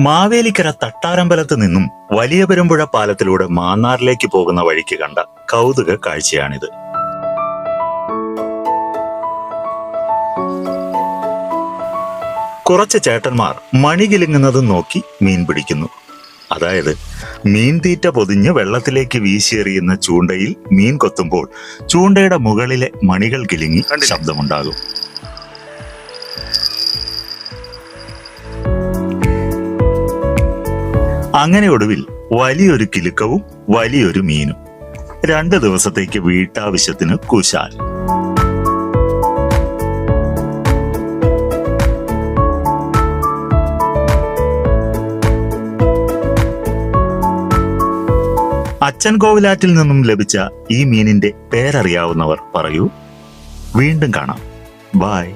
മാവേലിക്കര തട്ടാരമ്പലത്ത് നിന്നും വലിയ പെരുമ്പുഴ പാലത്തിലൂടെ മാന്നാറിലേക്ക് പോകുന്ന വഴിക്ക് കണ്ട കൗതുക കാഴ്ചയാണിത്. കുറച്ച് ചേട്ടന്മാർ മണി കിലുങ്ങുന്നതും നോക്കി മീൻ പിടിക്കുന്നു. അതായത് മീൻ തീറ്റ പൊതിഞ്ഞ് വെള്ളത്തിലേക്ക് വീശിയെറിയുന്ന ചൂണ്ടയിൽ മീൻ കൊത്തുമ്പോൾ ചൂണ്ടയുടെ മുകളിലെ മണികൾ കിലുങ്ങി ശബ്ദമുണ്ടാകും. അങ്ങനെ ഒടുവിൽ വലിയൊരു കിലുക്കവും വലിയൊരു മീനും. 2 ദിവസത്തേക്ക് വീട്ടാവശ്യത്തിന് കുശാൽ. അച്ഛൻ കോവിലാറ്റിൽ നിന്നും ലഭിച്ച ഈ മീനിന്റെ പേരറിയാവുന്നവർ പറയൂ. വീണ്ടും കാണാം. ബൈ.